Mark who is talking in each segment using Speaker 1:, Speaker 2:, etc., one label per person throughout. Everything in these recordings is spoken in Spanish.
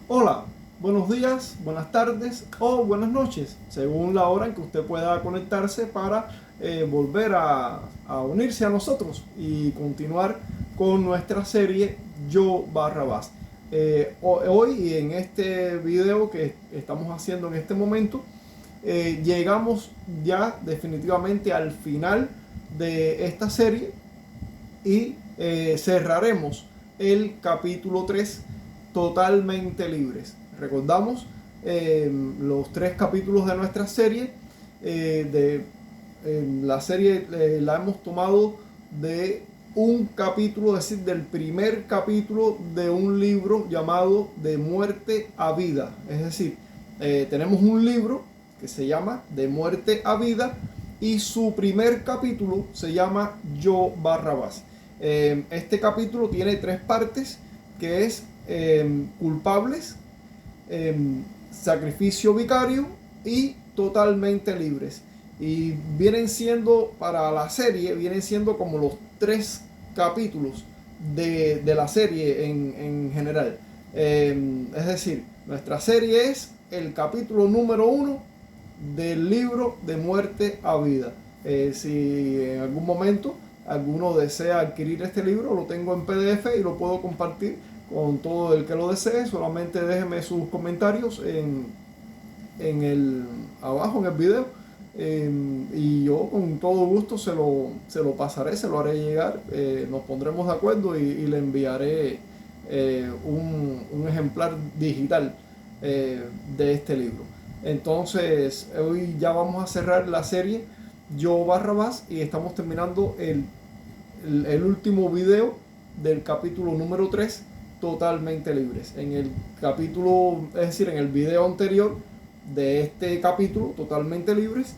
Speaker 1: Hola, buenos días, buenas tardes o buenas noches, según la hora en que usted pueda conectarse para volver a unirse a nosotros y continuar con nuestra serie Yo Barrabás. Hoy en este video que estamos haciendo en este momento, llegamos ya definitivamente al final de esta serie y cerraremos el capítulo 3 totalmente libres. Recordamos los 3 capítulos de nuestra serie. La serie la hemos tomado de un capítulo, es decir, del primer capítulo de un libro llamado De muerte a vida. Es decir, tenemos un libro que se llama De muerte a vida y su primer capítulo se llama Yo Barrabás. Este capítulo tiene 3 partes, que es culpables, eh, sacrificio vicario y totalmente libres. Y vienen siendo, para la serie, vienen siendo como los 3 capítulos de la serie en general. Es decir, nuestra serie es el capítulo número 1 del libro De muerte a vida. Si en algún momento alguno desea adquirir este libro, lo tengo en PDF y lo puedo compartir con todo el que lo desee. Solamente déjeme sus comentarios abajo en el video, y yo con todo gusto se lo pasaré, se lo haré llegar. Nos pondremos de acuerdo y le enviaré un ejemplar digital de este libro. Entonces, hoy ya vamos a cerrar la serie Yo Barrabás y estamos terminando el último video del capítulo número 3 totalmente libres. En el capítulo, es decir, en el video anterior de este capítulo totalmente libres,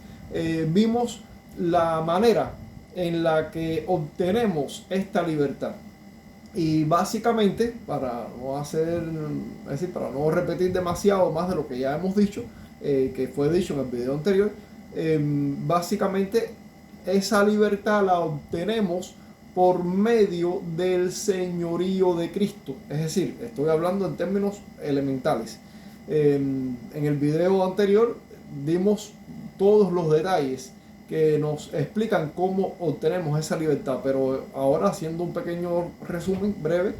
Speaker 1: vimos la manera en la que obtenemos esta libertad. Y básicamente, para no hacer, es decir, para no repetir demasiado más de lo que ya hemos dicho, que fue dicho en el video anterior, básicamente esa libertad la obtenemos por medio del señorío de Cristo. Es decir, estoy hablando en términos elementales. En el video anterior dimos todos los detalles que nos explican cómo obtenemos esa libertad, pero ahora haciendo un pequeño resumen breve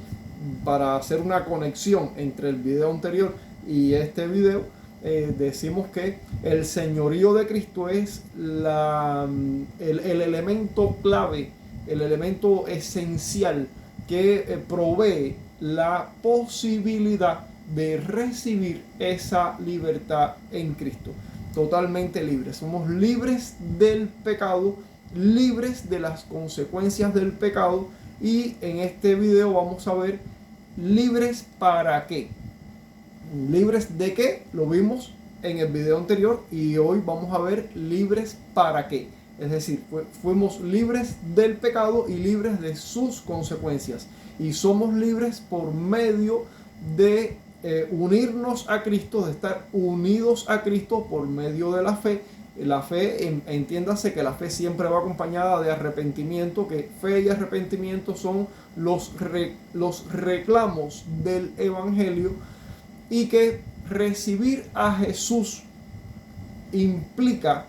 Speaker 1: para hacer una conexión entre el video anterior y este video, decimos que el señorío de Cristo es el elemento clave, el elemento esencial que provee la posibilidad de recibir esa libertad en Cristo. Totalmente libres. Somos libres del pecado, libres de las consecuencias del pecado, y en este video vamos a ver libres para qué. ¿Libres de qué? Lo vimos en el video anterior y hoy vamos a ver libres para qué. Es decir, fuimos libres del pecado y libres de sus consecuencias. Y somos libres por medio de unirnos a Cristo, de estar unidos a Cristo por medio de la fe. La fe, entiéndase que la fe siempre va acompañada de arrepentimiento, que fe y arrepentimiento son los reclamos del Evangelio, y que recibir a Jesús implica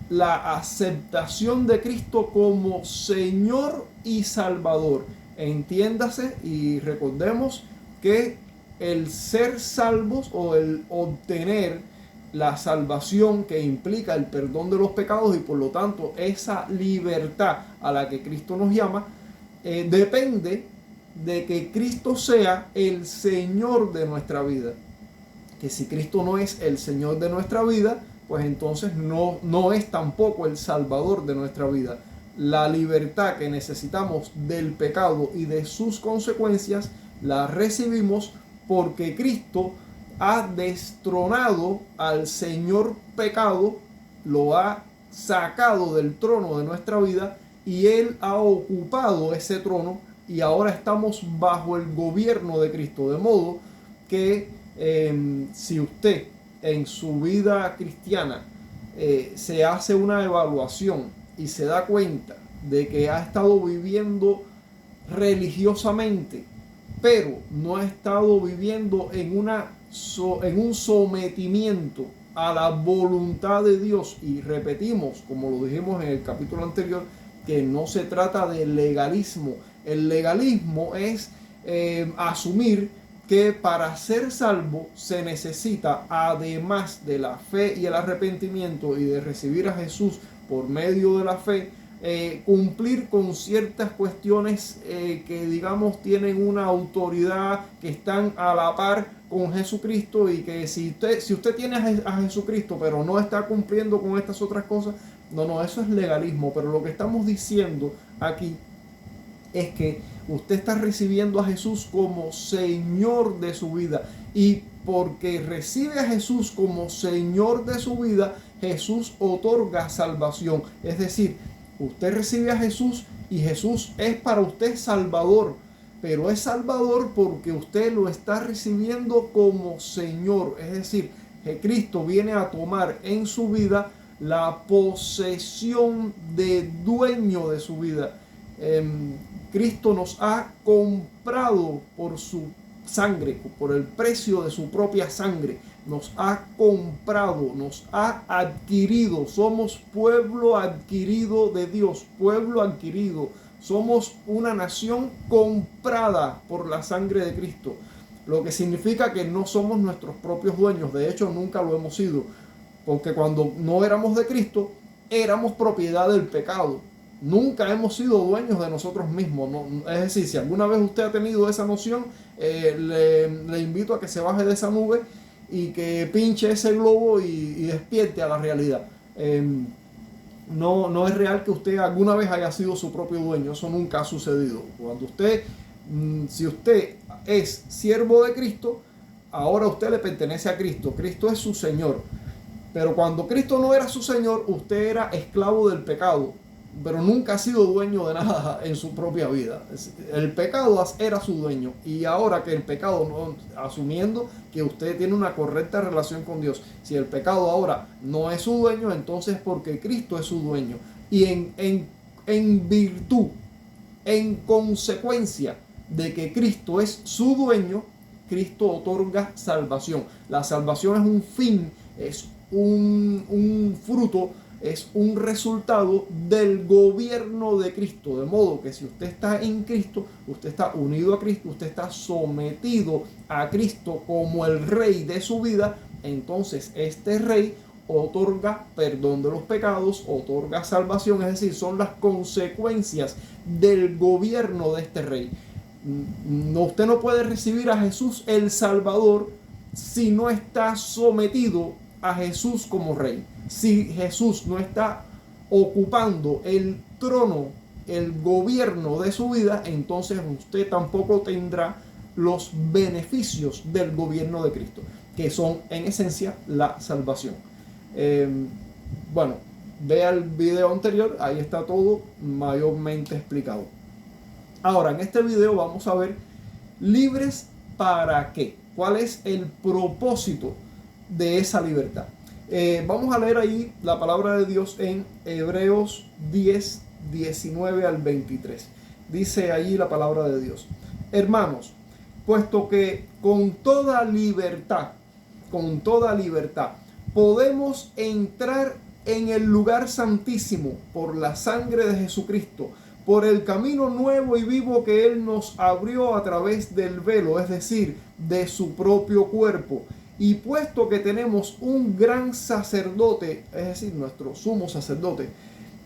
Speaker 1: la aceptación de Cristo como Señor y Salvador. Entiéndase y recordemos que el ser salvos o el obtener la salvación, que implica el perdón de los pecados y por lo tanto esa libertad a la que Cristo nos llama, depende de que Cristo sea el Señor de nuestra vida. Que si Cristo no es el Señor de nuestra vida, pues entonces no es tampoco el Salvador de nuestra vida. La libertad que necesitamos del pecado y de sus consecuencias la recibimos porque Cristo ha destronado al Señor pecado, lo ha sacado del trono de nuestra vida y Él ha ocupado ese trono y ahora estamos bajo el gobierno de Cristo. De modo que si usted en su vida cristiana se hace una evaluación y se da cuenta de que ha estado viviendo religiosamente pero no ha estado viviendo en un sometimiento a la voluntad de Dios. Y repetimos, como lo dijimos en el capítulo anterior, que no se trata de legalismo. El legalismo es asumir que para ser salvo se necesita, además de la fe y el arrepentimiento y de recibir a Jesús por medio de la fe, cumplir con ciertas cuestiones que digamos tienen una autoridad, que están a la par con Jesucristo, y que si usted tiene a Jesucristo pero no está cumpliendo con estas otras cosas, no, eso es legalismo. Pero lo que estamos diciendo aquí es que usted está recibiendo a Jesús como Señor de su vida, y porque recibe a Jesús como Señor de su vida, Jesús otorga salvación. Es decir, usted recibe a Jesús y Jesús es para usted Salvador, pero es Salvador porque usted lo está recibiendo como Señor. Es decir, que Cristo viene a tomar en su vida la posesión de dueño de su vida. Cristo nos ha comprado por su sangre, por el precio de su propia sangre. Nos ha comprado, nos ha adquirido. Somos pueblo adquirido de Dios, pueblo adquirido. Somos una nación comprada por la sangre de Cristo, lo que significa que no somos nuestros propios dueños. De hecho, nunca lo hemos sido, porque cuando no éramos de Cristo, éramos propiedad del pecado. Nunca hemos sido dueños de nosotros mismos, ¿no? Es decir, si alguna vez usted ha tenido esa noción, le invito a que se baje de esa nube y que pinche ese globo y despierte a la realidad. No es real que usted alguna vez haya sido su propio dueño. Eso nunca ha sucedido. Si usted es siervo de Cristo, ahora usted le pertenece a Cristo. Cristo es su Señor. Pero cuando Cristo no era su Señor, usted era esclavo del pecado, pero nunca ha sido dueño de nada en su propia vida. El pecado era su dueño, y ahora que el pecado, asumiendo que usted tiene una correcta relación con Dios, si el pecado ahora no es su dueño, entonces porque Cristo es su dueño. Y en virtud, en consecuencia de que Cristo es su dueño, Cristo otorga salvación. La salvación es un fin, es un fruto, es un resultado del gobierno de Cristo. De modo que si usted está en Cristo, usted está unido a Cristo, usted está sometido a Cristo como el rey de su vida, entonces este rey otorga perdón de los pecados, otorga salvación. Es decir, son las consecuencias del gobierno de este rey. Usted no puede recibir a Jesús el Salvador si no está sometido a Jesús como rey. Si Jesús no está ocupando el trono, el gobierno de su vida, entonces usted tampoco tendrá los beneficios del gobierno de Cristo, que son en esencia la salvación. Bueno, vea el video anterior, ahí está todo mayormente explicado. Ahora, en este video vamos a ver libres para qué. ¿Cuál es el propósito de esa libertad? Vamos a leer ahí la palabra de Dios en Hebreos 10, 19 al 23. Dice allí la palabra de Dios: hermanos, puesto que con toda libertad podemos entrar en el lugar santísimo por la sangre de Jesucristo, por el camino nuevo y vivo que Él nos abrió a través del velo, es decir, de su propio cuerpo. Y puesto que tenemos un gran sacerdote, es decir, nuestro sumo sacerdote,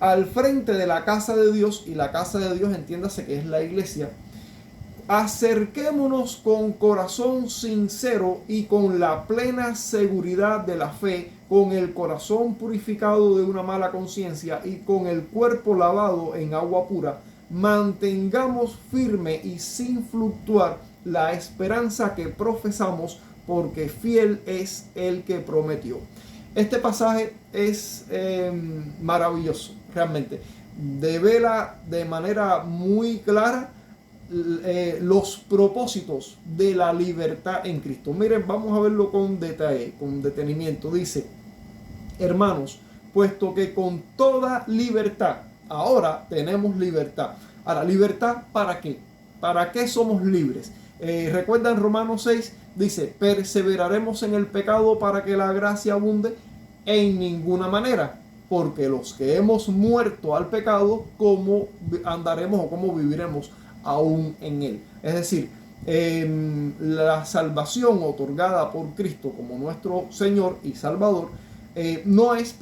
Speaker 1: al frente de la casa de Dios, y la casa de Dios entiéndase que es la iglesia, acerquémonos con corazón sincero y con la plena seguridad de la fe, con el corazón purificado de una mala conciencia y con el cuerpo lavado en agua pura. Mantengamos firme y sin fluctuar la esperanza que profesamos, porque fiel es el que prometió. Este pasaje es maravilloso, realmente. Devela de manera muy clara los propósitos de la libertad en Cristo. Miren, vamos a verlo con detalle, con detenimiento. Dice: hermanos, puesto que con toda libertad, ahora tenemos libertad. Ahora, ¿libertad para qué? ¿Para qué somos libres? Recuerdan Romanos 6, dice, perseveraremos en el pecado para que la gracia abunde en ninguna manera, porque los que hemos muerto al pecado, ¿cómo andaremos o cómo viviremos aún en él? Es decir, la salvación otorgada por Cristo como nuestro Señor y Salvador no es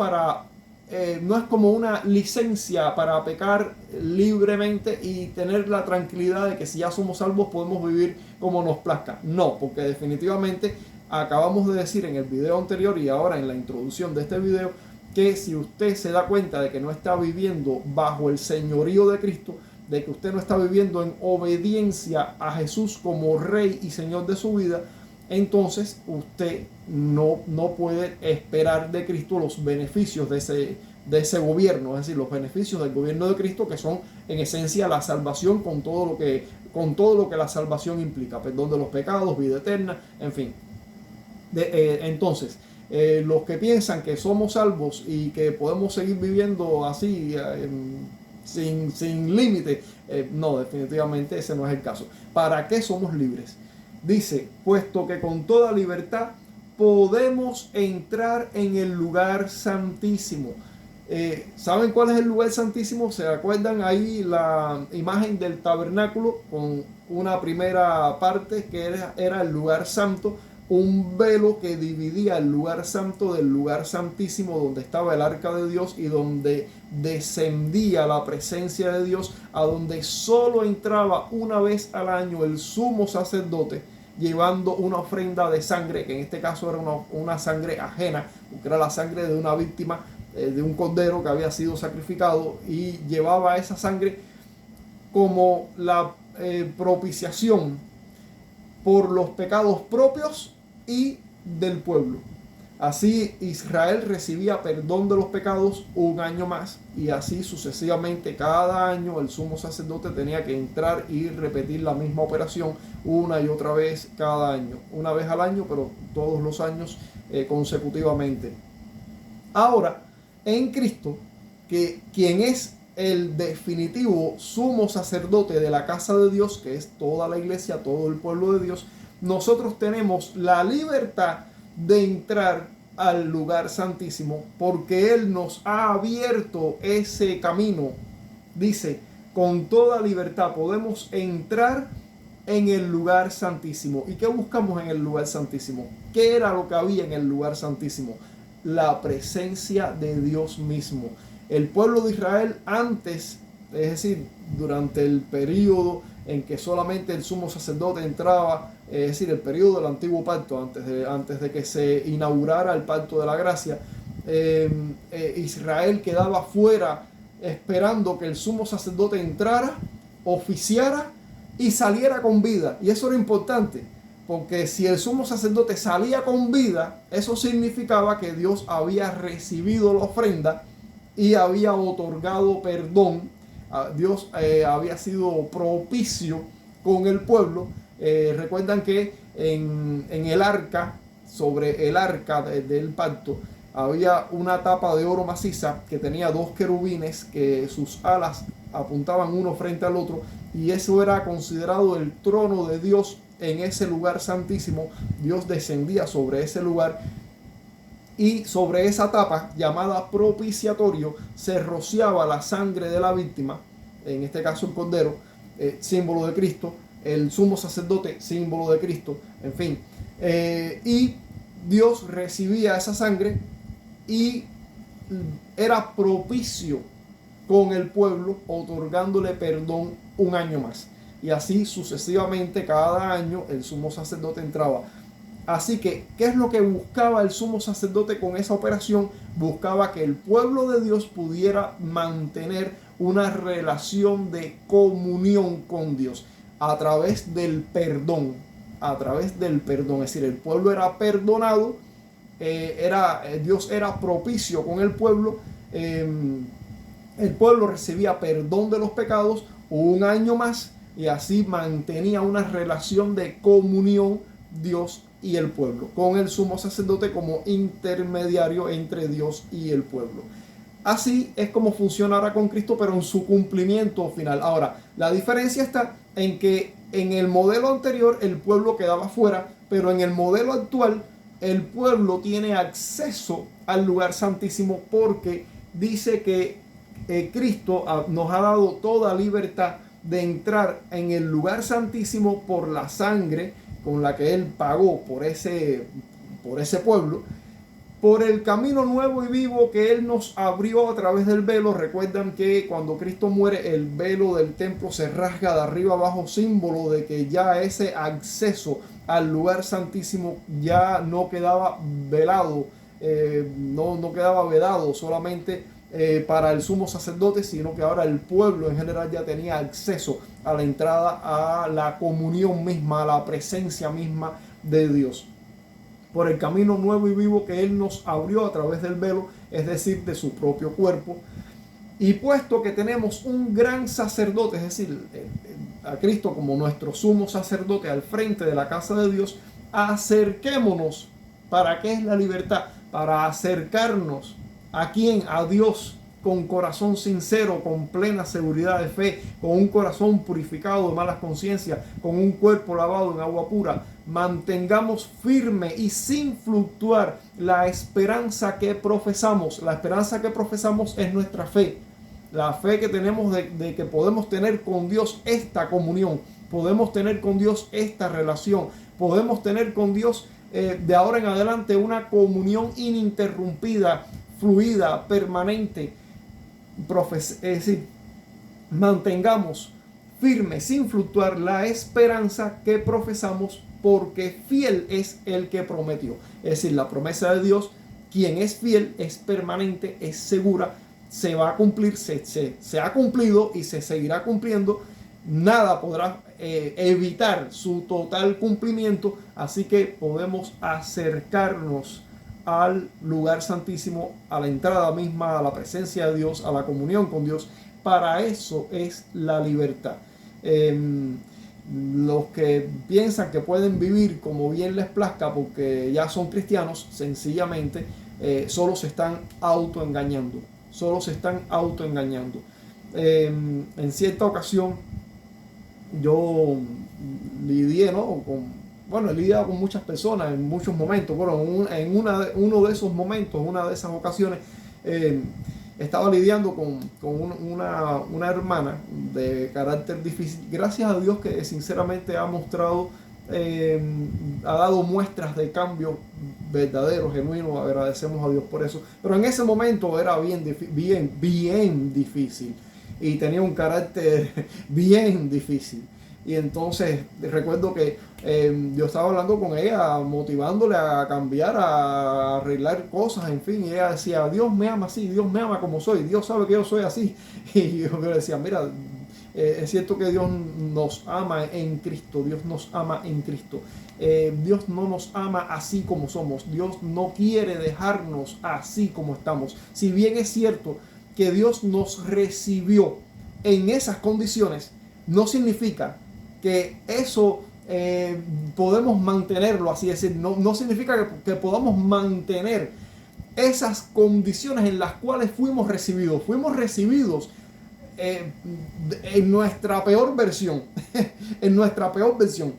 Speaker 1: no es como una licencia para pecar libremente y tener la tranquilidad de que si ya somos salvos podemos vivir como nos plazca. No, porque definitivamente acabamos de decir en el video anterior y ahora en la introducción de este video que si usted se da cuenta de que no está viviendo bajo el señorío de Cristo, de que usted no está viviendo en obediencia a Jesús como Rey y Señor de su vida, entonces usted no puede esperar de Cristo los beneficios de ese gobierno, es decir, los beneficios del gobierno de Cristo, que son en esencia la salvación con todo lo que la salvación implica, perdón de los pecados, vida eterna, en fin. Entonces, los que piensan que somos salvos y que podemos seguir viviendo así, sin límite, no, definitivamente ese no es el caso. ¿Para qué somos libres? Dice, puesto que con toda libertad podemos entrar en el lugar santísimo. ¿Saben cuál es el lugar santísimo? ¿Se acuerdan ahí la imagen del tabernáculo con una primera parte que era el lugar santo? Un velo que dividía el lugar santo del lugar santísimo, donde estaba el arca de Dios y donde descendía la presencia de Dios, a donde solo entraba una vez al año el sumo sacerdote llevando una ofrenda de sangre, que en este caso era una sangre ajena, porque era la sangre de una víctima, de un cordero que había sido sacrificado, y llevaba esa sangre como la propiciación por los pecados propios y del pueblo. Así Israel recibía perdón de los pecados un año más, y así sucesivamente cada año el sumo sacerdote tenía que entrar y repetir la misma operación una y otra vez cada año, una vez al año, pero todos los años consecutivamente. Ahora, en Cristo, que quien es el definitivo sumo sacerdote de la casa de Dios, que es toda la iglesia, todo el pueblo de Dios, nosotros tenemos la libertad de entrar al lugar santísimo, porque Él nos ha abierto ese camino. Dice, con toda libertad podemos entrar en el lugar santísimo. ¿Y qué buscamos en el lugar santísimo? ¿Qué era lo que había en el lugar santísimo? La presencia de Dios mismo. El pueblo de Israel antes, es decir, durante el periodo en que solamente el sumo sacerdote entraba, es decir, el periodo del antiguo pacto, antes de que se inaugurara el pacto de la gracia, Israel quedaba fuera esperando que el sumo sacerdote entrara, oficiara y saliera con vida. Y eso era importante, porque si el sumo sacerdote salía con vida, eso significaba que Dios había recibido la ofrenda y había otorgado perdón. Dios había sido propicio con el pueblo. Recuerdan que en el arca, sobre el arca del pacto, había una tapa de oro maciza que tenía dos querubines que sus alas apuntaban uno frente al otro, y eso era considerado el trono de Dios en ese lugar santísimo. Dios descendía sobre ese lugar, y sobre esa tapa llamada propiciatorio se rociaba la sangre de la víctima, en este caso el cordero, símbolo de Cristo, el sumo sacerdote, símbolo de Cristo, en fin. Y Dios recibía esa sangre y era propicio con el pueblo, otorgándole perdón un año más. Y así sucesivamente cada año el sumo sacerdote entraba. Así que, ¿qué es lo que buscaba el sumo sacerdote con esa operación? Buscaba que el pueblo de Dios pudiera mantener una relación de comunión con Dios a través del perdón. A través del perdón, es decir, el pueblo era perdonado, Dios era propicio con el pueblo recibía perdón de los pecados un año más, y así mantenía una relación de comunión Dios y el pueblo, con el sumo sacerdote como intermediario entre Dios y el pueblo. Así es como funcionará con Cristo, pero en su cumplimiento final. Ahora, la diferencia está en que en el modelo anterior el pueblo quedaba fuera, pero en el modelo actual el pueblo tiene acceso al lugar santísimo porque dice que Cristo nos ha dado toda libertad de entrar en el lugar santísimo por la sangre con la que Él pagó por ese pueblo, por el camino nuevo y vivo que Él nos abrió a través del velo. Recuerdan que cuando Cristo muere, el velo del templo se rasga de arriba abajo, símbolo de que ya ese acceso al lugar santísimo ya no quedaba velado, no quedaba vedado solamente para el sumo sacerdote, sino que ahora el pueblo en general ya tenía acceso a la entrada a la comunión misma, a la presencia misma de Dios, por el camino nuevo y vivo que Él nos abrió a través del velo, es decir, de su propio cuerpo. Y puesto que tenemos un gran sacerdote, es decir, a Cristo como nuestro sumo sacerdote al frente de la casa de Dios, acerquémonos. ¿Para qué es la libertad? Para acercarnos. ¿A quién? A Dios, con corazón sincero, con plena seguridad de fe, con un corazón purificado de malas conciencias, con un cuerpo lavado en agua pura. Mantengamos firme y sin fluctuar la esperanza que profesamos. La esperanza que profesamos es nuestra fe. La fe que tenemos de que podemos tener con Dios esta comunión, podemos tener con Dios esta relación, podemos tener con Dios de ahora en adelante una comunión ininterrumpida, fluida, permanente. Es decir, mantengamos firme, sin fluctuar, la esperanza que profesamos, porque fiel es el que prometió. Es decir, la promesa de Dios, quien es fiel, es permanente, es segura, se va a cumplir, se ha cumplido y se seguirá cumpliendo. Nada podrá evitar su total cumplimiento, así que podemos acercarnos al lugar santísimo, a la entrada misma, a la presencia de Dios, a la comunión con Dios. Para eso es la libertad. Los que piensan que pueden vivir como bien les plazca porque ya son cristianos, sencillamente solo se están autoengañando. Solo se están autoengañando. En cierta ocasión yo lidié, ¿no? He lidiado con muchas personas en muchos momentos. Bueno, en uno de esos momentos, una de esas ocasiones, estaba lidiando con una hermana de carácter difícil. Gracias a Dios que sinceramente ha mostrado, ha dado muestras de cambio verdadero, genuino. Agradecemos a Dios por eso. Pero en ese momento era bien difícil y tenía un carácter bien difícil. Y entonces recuerdo que yo estaba hablando con ella, motivándole a cambiar, a arreglar cosas, en fin. Y ella decía, Dios me ama así, Dios me ama como soy, Dios sabe que yo soy así. Y yo le decía, mira, es cierto que Dios nos ama en Cristo, Dios nos ama en Cristo. Dios no nos ama así como somos, Dios no quiere dejarnos así como estamos. Si bien es cierto que Dios nos recibió en esas condiciones, no significa que eso podemos mantenerlo así. Es decir, no significa que podamos mantener esas condiciones en las cuales fuimos recibidos. Fuimos recibidos en nuestra peor versión. En nuestra peor versión.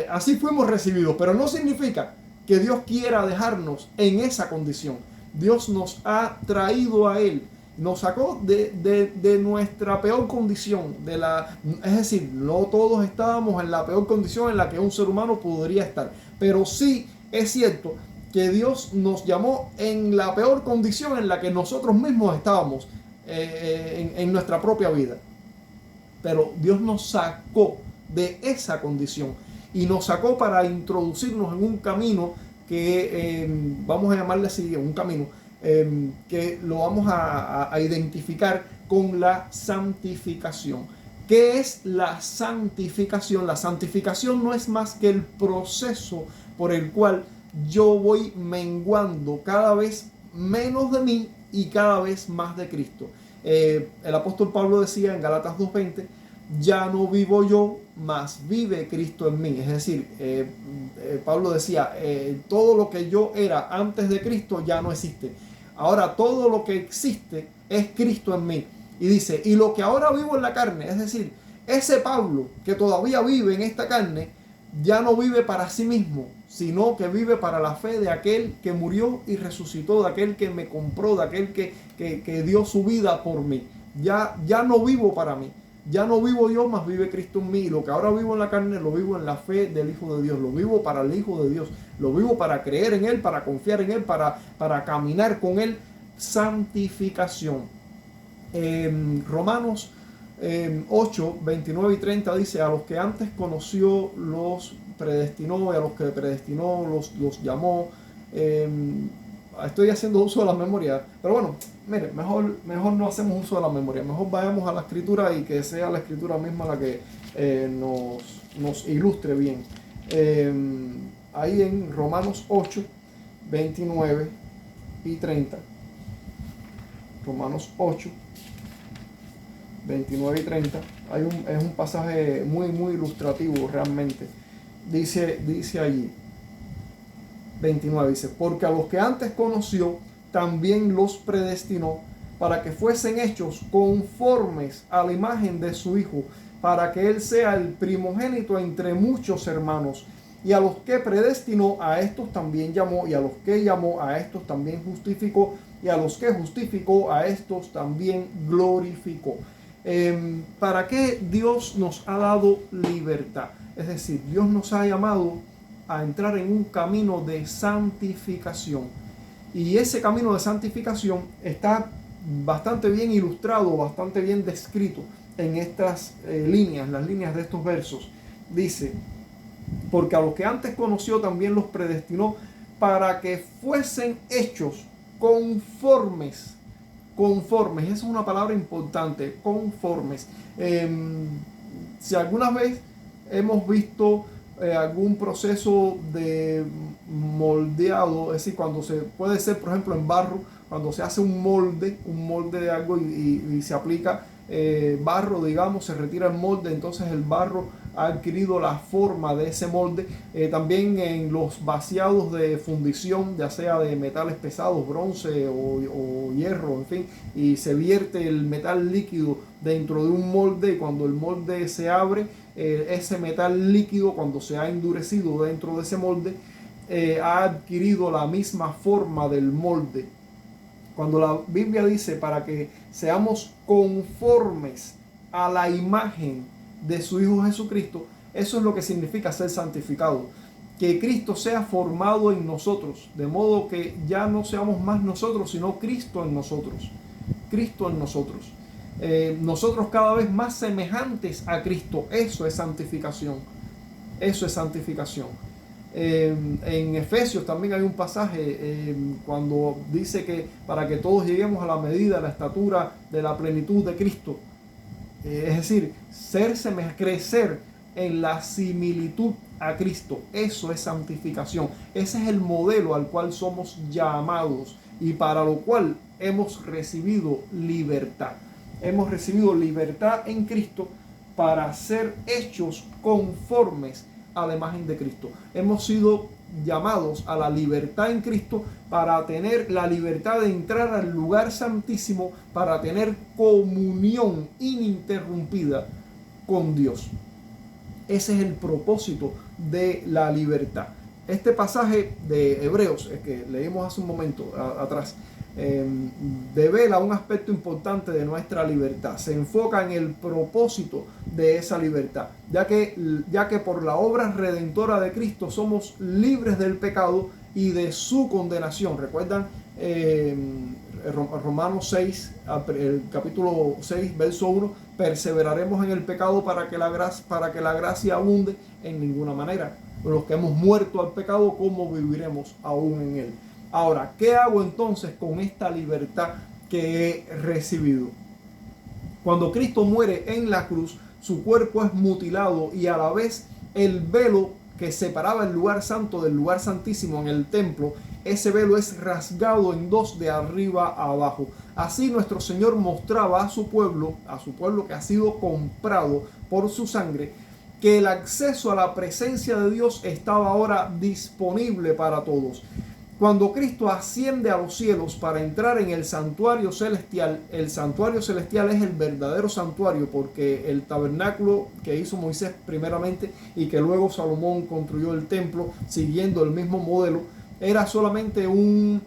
Speaker 1: Así fuimos recibidos, pero no significa que Dios quiera dejarnos en esa condición. Dios nos ha traído a Él, nos sacó de nuestra peor condición, es decir, no todos estábamos en la peor condición en la que un ser humano podría estar, pero sí es cierto que Dios nos llamó en la peor condición en la que nosotros mismos estábamos en nuestra propia vida. Pero Dios nos sacó de esa condición y nos sacó para introducirnos en un camino que vamos a llamarle así, un camino que lo vamos a identificar con la santificación. ¿Qué es la santificación? La santificación no es más que el proceso por el cual yo voy menguando cada vez menos de mí y cada vez más de Cristo. El apóstol Pablo decía en Gálatas 2:20, ya no vivo yo, mas vive Cristo en mí. Es decir, Pablo decía, todo lo que yo era antes de Cristo ya no existe. Ahora todo lo que existe es Cristo en mí. Y dice, y lo que ahora vivo en la carne, es decir, ese Pablo que todavía vive en esta carne, ya no vive para sí mismo, sino que vive para la fe de aquel que murió y resucitó, de aquel que me compró, de aquel que dio su vida por mí. Ya no vivo para mí, ya no vivo yo, mas vive Cristo en mí. Y lo que ahora vivo en la carne, lo vivo en la fe del Hijo de Dios, lo vivo para el Hijo de Dios, lo vivo para creer en Él, para confiar en Él, para caminar con Él. Santificación. Romanos 8, 29 y 30 dice: a los que antes conoció los predestinó, y a los que predestinó los llamó. Estoy haciendo uso de la memoria, pero bueno, mire, mejor no hacemos uso de la memoria, mejor vayamos a la escritura y que sea la escritura misma la que nos ilustre bien. Ahí en Romanos 8, 29 y 30. Romanos 8, 29 y 30. Es un pasaje muy ilustrativo realmente. Dice allí, 29, dice: porque a los que antes conoció, también los predestinó para que fuesen hechos conformes a la imagen de su Hijo, para que Él sea el primogénito entre muchos hermanos. Y a los que predestinó, a estos también llamó, y a los que llamó, a estos también justificó, y a los que justificó, a estos también glorificó. ¿Para qué Dios nos ha dado libertad? Es decir, Dios nos ha llamado a entrar en un camino de santificación. Y ese camino de santificación está bastante bien ilustrado, bastante bien descrito en estas líneas, las líneas de estos versos. Dice: porque a los que antes conoció también los predestinó para que fuesen hechos conformes. Conformes, esa es una palabra importante, conformes. Si alguna vez hemos visto algún proceso de moldeado, es decir, cuando puede ser, por ejemplo, en barro, cuando se hace un molde de algo y se aplica barro, digamos, se retira el molde, entonces el barro ha adquirido la forma de ese molde. También en los vaciados de fundición, ya sea de metales pesados, bronce o hierro, en fin, y se vierte el metal líquido dentro de un molde, y cuando el molde se abre, ese metal líquido, cuando se ha endurecido dentro de ese molde, ha adquirido la misma forma del molde. Cuando la Biblia dice para que seamos conformes a la imagen de su Hijo Jesucristo, eso es lo que significa ser santificado. Que Cristo sea formado en nosotros, de modo que ya no seamos más nosotros, sino Cristo en nosotros. Cristo en nosotros. Nosotros cada vez más semejantes a Cristo. Eso es santificación. Eso es santificación. En Efesios también hay un pasaje cuando dice que para que todos lleguemos a la medida, a la estatura de la plenitud de Cristo. Es decir, crecer en la similitud a Cristo. Eso es santificación. Ese es el modelo al cual somos llamados y para lo cual hemos recibido libertad. Hemos recibido libertad en Cristo para ser hechos conformes a la imagen de Cristo. Hemos sido llamados a la libertad en Cristo para tener la libertad de entrar al lugar santísimo, para tener comunión ininterrumpida con Dios. Ese es el propósito de la libertad. Este pasaje de Hebreos, que leímos hace un momento atrás, devela un aspecto importante de nuestra libertad. Se enfoca en el propósito de esa libertad, ya que por la obra redentora de Cristo somos libres del pecado y de su condenación. ¿Recuerdan Romanos 6, el capítulo 6, verso 1? Perseveraremos en el pecado para que la gracia abunde. En ninguna manera. Los que hemos muerto al pecado, ¿cómo viviremos aún en él? Ahora, ¿qué hago entonces con esta libertad que he recibido? Cuando Cristo muere en la cruz, su cuerpo es mutilado y a la vez el velo que separaba el lugar santo del lugar santísimo en el templo, ese velo es rasgado en dos de arriba a abajo. Así nuestro Señor mostraba a su pueblo que ha sido comprado por su sangre, que el acceso a la presencia de Dios estaba ahora disponible para todos. Cuando Cristo asciende a los cielos para entrar en el santuario celestial es el verdadero santuario, porque el tabernáculo que hizo Moisés primeramente y que luego Salomón construyó el templo siguiendo el mismo modelo, era solamente un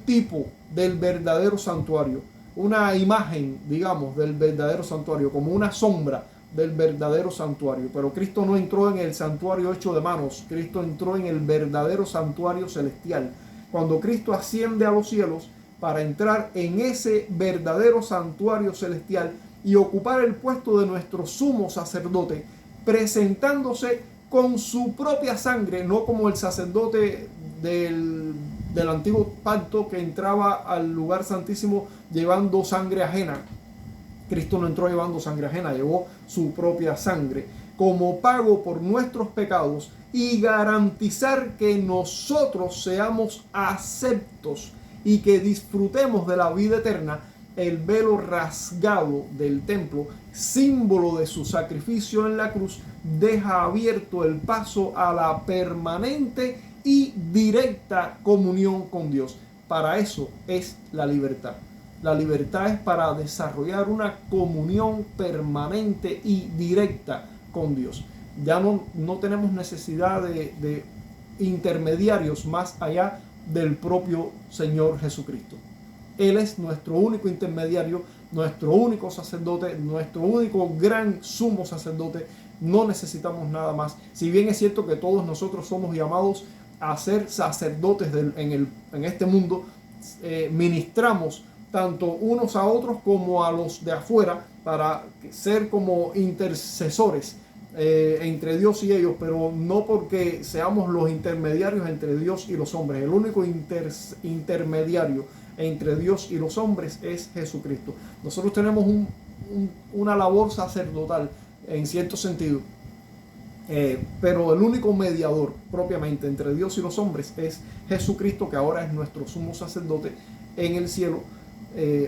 Speaker 1: tipo del verdadero santuario, una imagen, digamos, del verdadero santuario, como una sombra del verdadero santuario. Pero Cristo no entró en el santuario hecho de manos, Cristo entró en el verdadero santuario celestial. Cuando Cristo asciende a los cielos para entrar en ese verdadero santuario celestial y ocupar el puesto de nuestro sumo sacerdote, presentándose con su propia sangre, no como el sacerdote del antiguo pacto que entraba al lugar santísimo llevando sangre ajena. Cristo no entró llevando sangre ajena, llevó su propia sangre como pago por nuestros pecados y garantizar que nosotros seamos aceptos y que disfrutemos de la vida eterna. El velo rasgado del templo, símbolo de su sacrificio en la cruz, deja abierto el paso a la permanente y directa comunión con Dios. Para eso es la libertad. La libertad es para desarrollar una comunión permanente y directa con Dios. Ya no tenemos necesidad de intermediarios más allá del propio Señor Jesucristo. Él es nuestro único intermediario, nuestro único sacerdote, nuestro único gran sumo sacerdote. No necesitamos nada más. Si bien es cierto que todos nosotros somos llamados a ser sacerdotes en este mundo, ministramos tanto unos a otros como a los de afuera para ser como intercesores entre Dios y ellos, pero no porque seamos los intermediarios entre Dios y los hombres. El único intermediario entre Dios y los hombres es Jesucristo. Nosotros tenemos una labor sacerdotal en cierto sentido, pero el único mediador propiamente entre Dios y los hombres es Jesucristo, que ahora es nuestro sumo sacerdote en el cielo,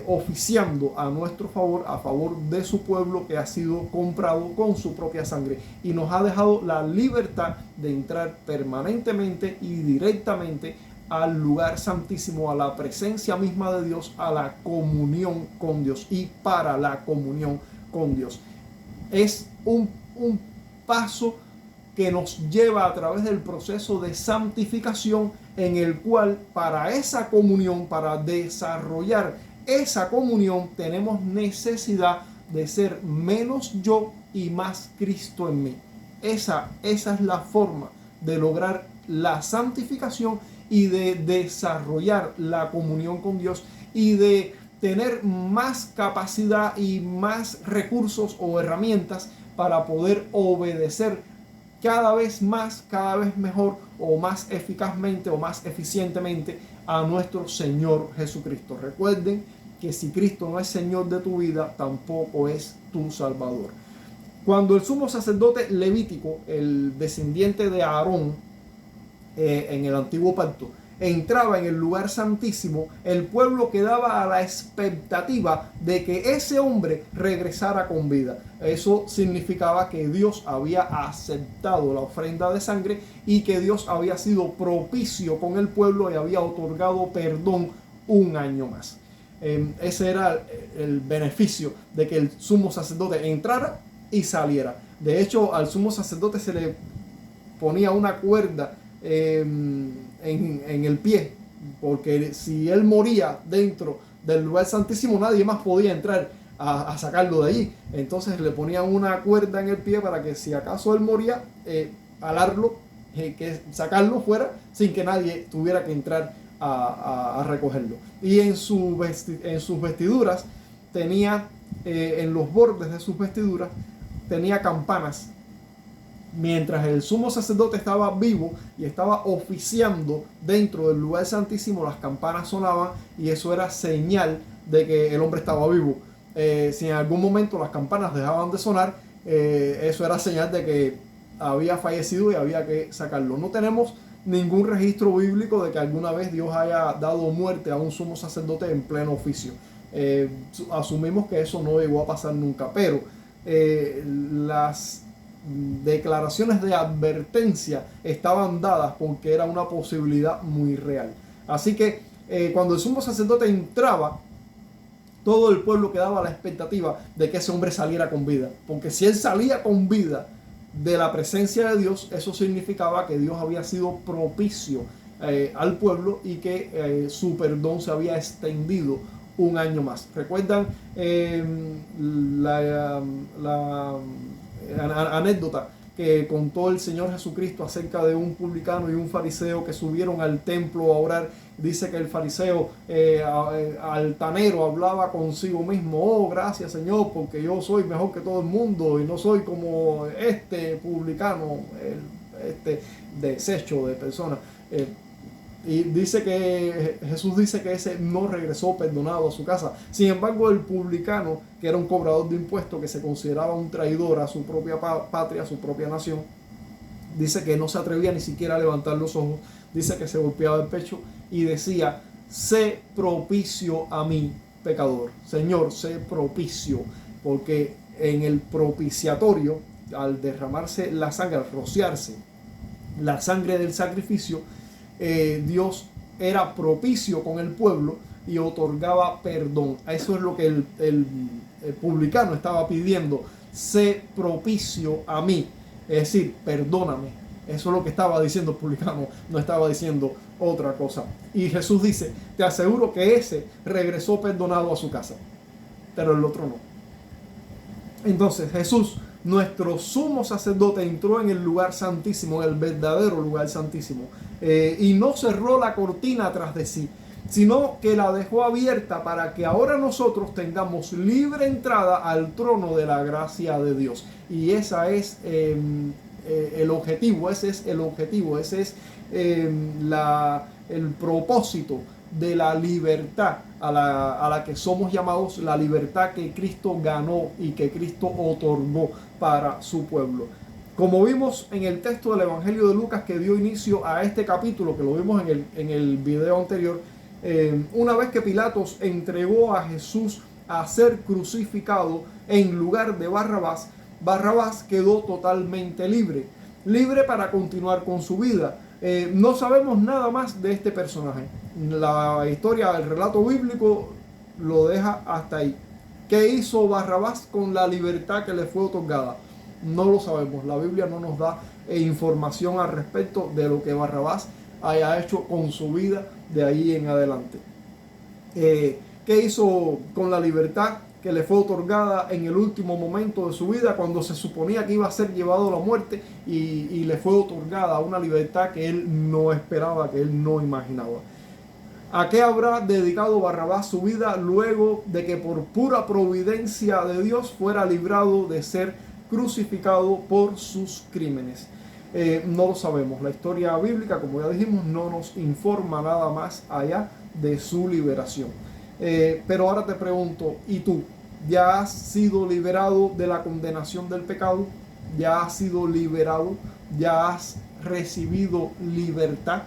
Speaker 1: oficiando a nuestro favor, a favor de su pueblo que ha sido comprado con su propia sangre, y nos ha dejado la libertad de entrar permanentemente y directamente al lugar santísimo, a la presencia misma de Dios, a la comunión con Dios y para la comunión con Dios. Es un paso que nos lleva a través del proceso de santificación, en el cual para esa comunión, para desarrollar esa comunión, tenemos necesidad de ser menos yo y más Cristo en mí. Esa es la forma de lograr la santificación y de desarrollar la comunión con Dios y de tener más capacidad y más recursos o herramientas para poder obedecer cada vez más, cada vez mejor o más eficazmente o más eficientemente a nuestro Señor Jesucristo. Recuerden que si Cristo no es Señor de tu vida, tampoco es tu Salvador. Cuando el sumo sacerdote levítico, el descendiente de Aarón, en el antiguo pacto, entraba en el lugar santísimo, el pueblo quedaba a la expectativa de que ese hombre regresara con vida. Eso significaba que Dios había aceptado la ofrenda de sangre y que Dios había sido propicio con el pueblo y había otorgado perdón un año más. Ese era el beneficio de que el sumo sacerdote entrara y saliera. De hecho, al sumo sacerdote se le ponía una cuerda en el pie, porque si él moría dentro del lugar santísimo, nadie más podía entrar a sacarlo de allí. Entonces le ponían una cuerda en el pie para que si acaso él moría, alarlo, que sacarlo fuera sin que nadie tuviera que entrar a recogerlo. Y en sus vestiduras tenía, en los bordes de sus vestiduras tenía campanas. Mientras el sumo sacerdote estaba vivo y estaba oficiando dentro del lugar santísimo, las campanas sonaban y eso era señal de que el hombre estaba vivo. Si en algún momento las campanas dejaban de sonar, eso era señal de que había fallecido y había que sacarlo. No tenemos ningún registro bíblico de que alguna vez Dios haya dado muerte a un sumo sacerdote en pleno oficio. Asumimos que eso no llegó a pasar nunca, pero las declaraciones de advertencia estaban dadas porque era una posibilidad muy real. Así que cuando el sumo sacerdote entraba, todo el pueblo quedaba a la expectativa de que ese hombre saliera con vida. Porque si él salía con vida de la presencia de Dios, eso significaba que Dios había sido propicio al pueblo y que su perdón se había extendido un año más. ¿Recuerdan la anécdota que contó el Señor Jesucristo acerca de un publicano y un fariseo que subieron al templo a orar? Dice que el fariseo altanero hablaba consigo mismo: oh, gracias Señor, porque yo soy mejor que todo el mundo y no soy como este publicano, este desecho de persona. Y dice que Jesús dice que ese no regresó perdonado a su casa. Sin embargo, el publicano, que era un cobrador de impuestos, que se consideraba un traidor a su propia patria, a su propia nación, dice que no se atrevía ni siquiera a levantar los ojos. Dice que se golpeaba el pecho y decía: sé propicio a mí, pecador. Señor, sé propicio. Porque en el propiciatorio, al derramarse la sangre, al rociarse la sangre del sacrificio, Dios era propicio con el pueblo y otorgaba perdón. Eso es lo que el publicano estaba pidiendo: sé propicio a mí, es decir, perdóname. Eso es lo que estaba diciendo el publicano, no estaba diciendo otra cosa. Y Jesús dice: te aseguro que ese regresó perdonado a su casa, pero el otro no. Entonces Jesús, nuestro sumo sacerdote, entró en el lugar santísimo, en el verdadero lugar santísimo, y no cerró la cortina tras de sí, sino que la dejó abierta para que ahora nosotros tengamos libre entrada al trono de la gracia de Dios. Y esa es el objetivo, ese es el propósito de la libertad a la que somos llamados, la libertad que Cristo ganó y que Cristo otorgó para su pueblo. Como vimos en el texto del Evangelio de Lucas que dio inicio a este capítulo, que lo vimos en el video anterior, una vez que Pilatos entregó a Jesús a ser crucificado en lugar de Barrabás, Barrabás quedó totalmente libre para continuar con su vida. No sabemos nada más de este personaje. La historia, el relato bíblico lo deja hasta ahí. ¿Qué hizo Barrabás con la libertad que le fue otorgada? No lo sabemos. La Biblia no nos da información al respecto de lo que Barrabás haya hecho con su vida de ahí en adelante. ¿Qué hizo con la libertad que le fue otorgada en el último momento de su vida, cuando se suponía que iba a ser llevado a la muerte, y le fue otorgada una libertad que él no esperaba, que él no imaginaba? ¿A qué habrá dedicado Barrabás su vida luego de que por pura providencia de Dios fuera librado de ser crucificado por sus crímenes? No lo sabemos. La historia bíblica, como ya dijimos, no nos informa nada más allá de su liberación. Pero ahora te pregunto, ¿y tú? ¿Ya has sido liberado de la condenación del pecado? ¿Ya has sido liberado? ¿Ya has recibido libertad?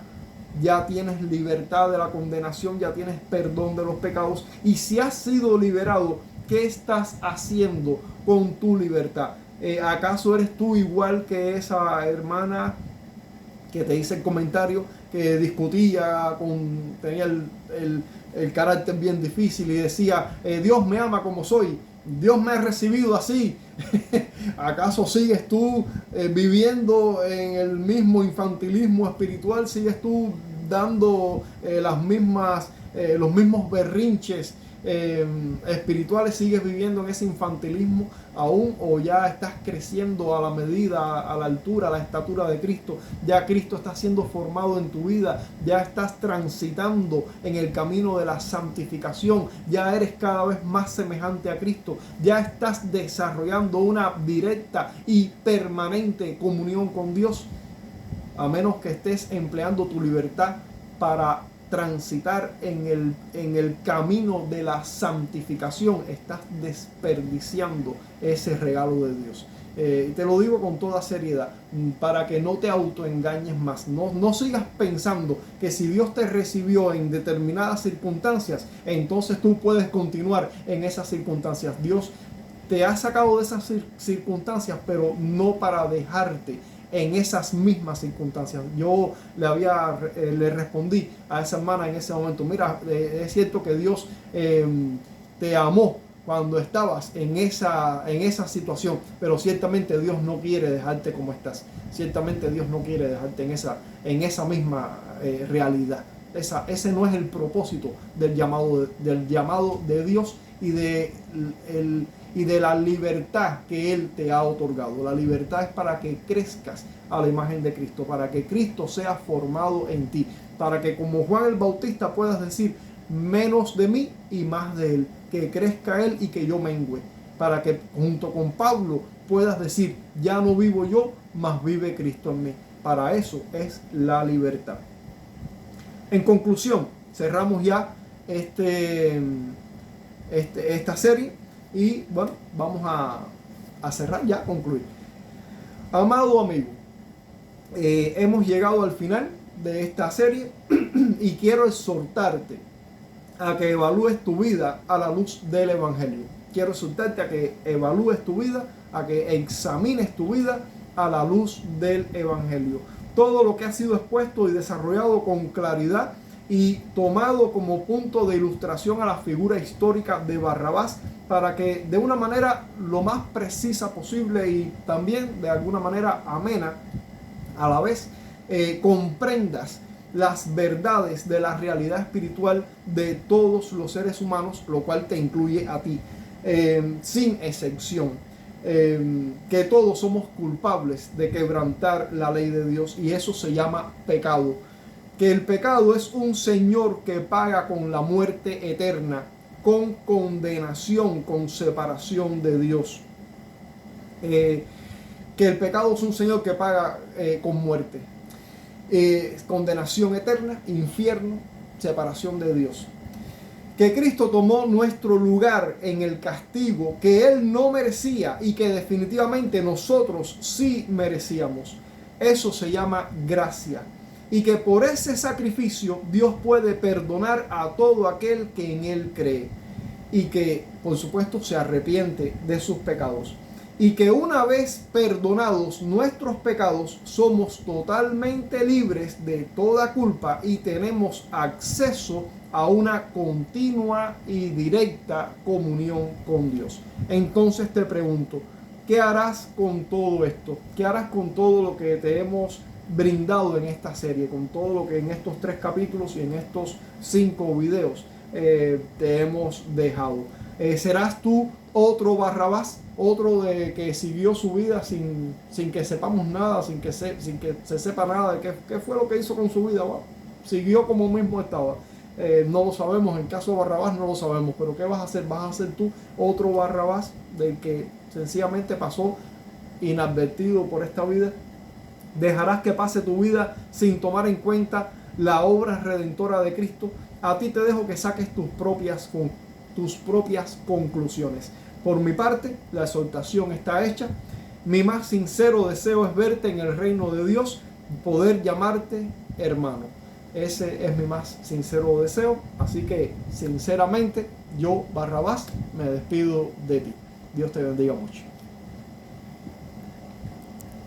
Speaker 1: ¿Ya tienes libertad de la condenación? ¿Ya tienes perdón de los pecados? Y si has sido liberado, ¿qué estás haciendo con tu libertad? ¿Acaso eres tú igual que esa hermana que te hice el comentario, que discutía, tenía el carácter bien difícil y decía: Dios me ama como soy, Dios me ha recibido así? ¿Acaso sigues tú viviendo en el mismo infantilismo espiritual? ¿Sigues tú dando los mismos berrinches espirituales? ¿Sigues viviendo en ese infantilismo aún, o ya estás creciendo a la medida, a la altura, a la estatura de Cristo? Ya Cristo está siendo formado en tu vida, ya estás transitando en el camino de la santificación, ya eres cada vez más semejante a Cristo, ya estás desarrollando una directa y permanente comunión con Dios. A menos que estés empleando tu libertad para transitar en el camino de la santificación, estás desperdiciando ese regalo de Dios. Te lo digo con toda seriedad, para que no te autoengañes más. No sigas pensando que si Dios te recibió en determinadas circunstancias, entonces tú puedes continuar en esas circunstancias. Dios te ha sacado de esas circunstancias, pero no para dejarte en esas mismas circunstancias. Yo le respondí a esa hermana en ese momento: mira, es cierto que Dios te amó cuando estabas en esa situación, pero ciertamente Dios no quiere dejarte como estás. Ciertamente Dios no quiere dejarte en esa misma realidad. Ese no es el propósito del llamado de Dios y de la libertad que Él te ha otorgado. La libertad es para que crezcas a la imagen de Cristo, para que Cristo sea formado en ti, para que, como Juan el Bautista, puedas decir: menos de mí y más de Él, que crezca Él y que yo mengüe, para que junto con Pablo puedas decir: ya no vivo yo, mas vive Cristo en mí. Para eso es la libertad. En conclusión, cerramos ya esta serie y bueno, vamos a cerrar ya, concluir. Amado amigo, hemos llegado al final de esta serie y quiero exhortarte a que evalúes tu vida a la luz del Evangelio. Quiero exhortarte a que evalúes tu vida, a que examines tu vida a la luz del Evangelio. Todo lo que ha sido expuesto y desarrollado con claridad y tomado como punto de ilustración a la figura histórica de Barrabás, para que de una manera lo más precisa posible y también de alguna manera amena a la vez, comprendas las verdades de la realidad espiritual de todos los seres humanos, lo cual te incluye a ti, sin excepción. Que todos somos culpables de quebrantar la ley de Dios, y eso se llama pecado. Que el pecado es un señor que paga con la muerte eterna, con condenación, con separación de Dios. Que el pecado es un señor que paga con muerte, condenación eterna, infierno, separación de Dios. Que Cristo tomó nuestro lugar en el castigo que Él no merecía y que definitivamente nosotros sí merecíamos. Eso se llama gracia. Y que por ese sacrificio Dios puede perdonar a todo aquel que en Él cree. Y que, por supuesto, se arrepiente de sus pecados. Y que una vez perdonados nuestros pecados, somos totalmente libres de toda culpa y tenemos acceso a una continua y directa comunión con Dios. Entonces te pregunto, ¿qué harás con todo esto? ¿Qué harás con todo lo que te hemos brindado en esta serie? Con todo lo que en estos 3 capítulos y en estos 5 videos te hemos dejado. ¿Serás tú otro Barrabás? Otro de que siguió su vida sin que sepamos nada, sin que se sepa nada de qué fue lo que hizo con su vida. Bueno, siguió como mismo estaba. No lo sabemos, en caso de Barrabás no lo sabemos, pero ¿qué vas a hacer? ¿Vas a ser tú otro Barrabás del que sencillamente pasó inadvertido por esta vida? ¿Dejarás que pase tu vida sin tomar en cuenta la obra redentora de Cristo? A ti te dejo que saques tus propias conclusiones. Por mi parte, la exhortación está hecha. Mi más sincero deseo es verte en el reino de Dios, poder llamarte hermano. Ese es mi más sincero deseo. Así que, sinceramente, yo, Barrabás, me despido de ti. Dios te bendiga mucho.